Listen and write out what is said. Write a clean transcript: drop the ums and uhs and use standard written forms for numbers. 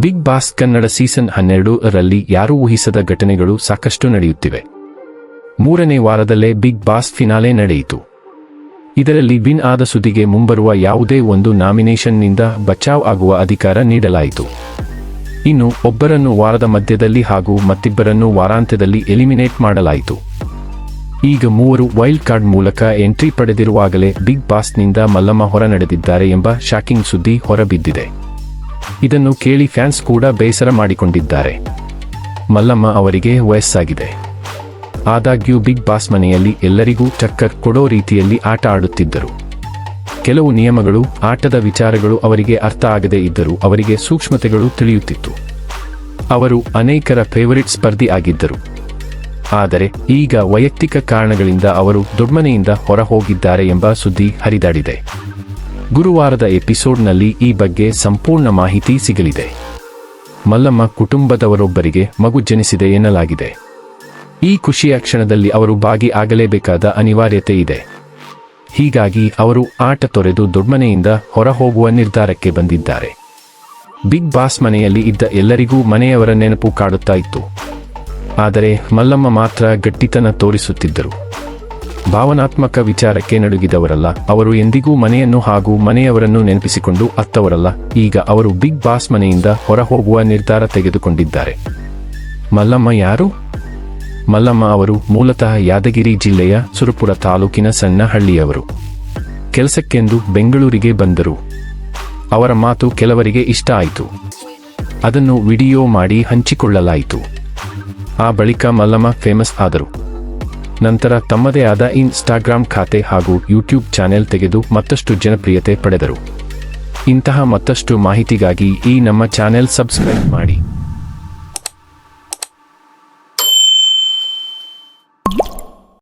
Big boss Kannada season 12 ರಲ್ಲಿ ಯಾರೂ ಊಹಿಸದ ಘಟನೆಗಳು ಸಾಕಷ್ಟು ನಡೆಯುತ್ತಿವೆ. 3ನೇ ವಾರದಲ್ಲೇ ಬಿಗ್ ಬಾಸ್ ಫಿನಾಲೆ ನಡೆಯಿತು. ಇದರಲ್ಲಿ ವಿನ್ ಆದ ಸುದ್ದಿಗೆ ಮುಂಬರುವ ಯಾವುದೇ ಒಂದು ನಾಮಿನೇಷನ್ನಿಂದ ಬಚಾವ್ ಆಗುವ ಅಧಿಕಾರ ನೀಡಲಾಯಿತು. ಇನ್ನು ಒಬ್ಬರನ್ನು ವಾರದ ಮಧ್ಯದಲ್ಲಿ ಹಾಗೂ ಮತ್ತಿಬ್ಬರನ್ನು ವಾರಾಂತ್ಯದಲ್ಲಿ ಎಲಿಮಿನೇಟ್ ಮಾಡಲಾಯಿತು. ಈಗ 3 ವೈಲ್ಡ್ ಕಾರ್ಡ್ ಮೂಲಕ ಎಂಟ್ರಿ ಪಡೆದಿರುವಾಗಲೇ ಬಿಗ್ ಬಾಸ್ನಿಂದ ಮಲ್ಲಮ್ಮ ಹೊರ ನಡೆದಿದ್ದಾರೆ ಎಂಬ ಶಾಕಿಂಗ್ ಸುದ್ದಿ ಹೊರಬಿದ್ದಿದೆ. ಇದನ್ನು ಕೇಳಿ ಫ್ಯಾನ್ಸ್ ಕೂಡ ಬೇಸರ ಮಾಡಿಕೊಂಡಿದ್ದಾರೆ. ಮಲ್ಲಮ್ಮ ಅವರಿಗೆ ವಯಸ್ಸಾಗಿದೆ. ಆದಾಗ್ಯೂ ಬಿಗ್ ಬಾಸ್ ಮನೆಯಲ್ಲಿ ಎಲ್ಲರಿಗೂ ಟಕ್ಕರ್ ಕೊಡೋ ರೀತಿಯಲ್ಲಿ ಆಟ ಆಡುತ್ತಿದ್ದರು. ಕೆಲವು ನಿಯಮಗಳು, ಆಟದ ವಿಚಾರಗಳು ಅವರಿಗೆ ಅರ್ಥ ಆಗದೇ ಇದ್ದರೂ ಅವರಿಗೆ ಸೂಕ್ಷ್ಮತೆಗಳು ತಿಳಿಯುತ್ತಿತ್ತು. ಅವರು ಅನೇಕರ ಫೇವರಿಟ್ ಸ್ಪರ್ಧಿ ಆಗಿದ್ದರು. ಆದರೆ ಈಗ ವೈಯಕ್ತಿಕ ಕಾರಣಗಳಿಂದ ಅವರು ದೊಡ್ಮನೆಯಿಂದ ಹೊರ ಹೋಗಿದ್ದಾರೆ ಎಂಬ ಸುದ್ದಿ ಹರಿದಾಡಿದೆ. ಗುರುವಾರದ ಎಪಿಸೋಡ್ನಲ್ಲಿ ಈ ಬಗ್ಗೆ ಸಂಪೂರ್ಣ ಮಾಹಿತಿ ಸಿಗಲಿದೆ. ಮಲ್ಲಮ್ಮ ಕುಟುಂಬದವರೊಬ್ಬರಿಗೆ ಮಗು ಜನಿಸಿದೆ ಎನ್ನಲಾಗಿದೆ. ಈ ಖುಷಿಯ ಕ್ಷಣದಲ್ಲಿ ಅವರು ಭಾಗಿ ಆಗಲೇಬೇಕಾದ ಅನಿವಾರ್ಯತೆ ಇದೆ. ಹೀಗಾಗಿ ಅವರು ಆಟ ತೊರೆದು ದೊಡ್ಮನೆಯಿಂದ ಹೊರ ಹೋಗುವ ನಿರ್ಧಾರಕ್ಕೆ ಬಂದಿದ್ದಾರೆ. ಬಿಗ್ ಬಾಸ್ ಮನೆಯಲ್ಲಿ ಇದ್ದ ಎಲ್ಲರಿಗೂ ಮನೆಯವರ ನೆನಪು ಕಾಡುತ್ತಾ ಇತ್ತು. ಆದರೆ ಮಲ್ಲಮ್ಮ ಮಾತ್ರ ಗಟ್ಟಿತನ ತೋರಿಸುತ್ತಿದ್ದರು. ಭಾವನಾತ್ಮಕ ವಿಚಾರಕ್ಕೆ ನಡುಗಿದವರಲ್ಲ. ಅವರು ಎಂದಿಗೂ ಮನೆಯನ್ನು ಹಾಗೂ ಮನೆಯವರನ್ನು ನೆನಪಿಸಿಕೊಂಡು ಅತ್ತವರಲ್ಲ. ಈಗ ಅವರು ಬಿಗ್ ಬಾಸ್ ಮನೆಯಿಂದ ಹೊರ ಹೋಗುವ ನಿರ್ಧಾರ ತೆಗೆದುಕೊಂಡಿದ್ದಾರೆ. ಮಲ್ಲಮ್ಮ ಯಾರು? ಮಲ್ಲಮ್ಮ ಅವರು ಮೂಲತಃ ಯಾದಗಿರಿ ಜಿಲ್ಲೆಯ ಸುರಪುರ ತಾಲೂಕಿನ ಸಣ್ಣ ಹಳ್ಳಿಯವರು. ಕೆಲಸಕ್ಕೆಂದು ಬೆಂಗಳೂರಿಗೆ ಬಂದರು. ಅವರ ಮಾತು ಕೆಲವರಿಗೆ ಇಷ್ಟ ಆಯಿತು. ಅದನ್ನು ವಿಡಿಯೋ ಮಾಡಿ ಹಂಚಿಕೊಳ್ಳಲಾಯಿತು. ಆ ಬಳಿಕ ಮಲ್ಲಮ್ಮ ಫೇಮಸ್ ಆದರು. ನಂತರ ತಮ್ಮದೇ ಆದ ಇನ್ಸ್ಟಾಗ್ರಾಮ್ ಖಾತೆ ಹಾಗೂ ಯೂಟ್ಯೂಬ್ ಚಾನೆಲ್ ತೆಗೆದು ಮತ್ತಷ್ಟು ಜನಪ್ರಿಯತೆ ಪಡೆದರು. ಇಂತಹ ಮತ್ತಷ್ಟು ಮಾಹಿತಿಗಾಗಿ ಈ ನಮ್ಮ ಚಾನೆಲ್ ಸಬ್ಸ್ಕ್ರೈಬ್ ಮಾಡಿ.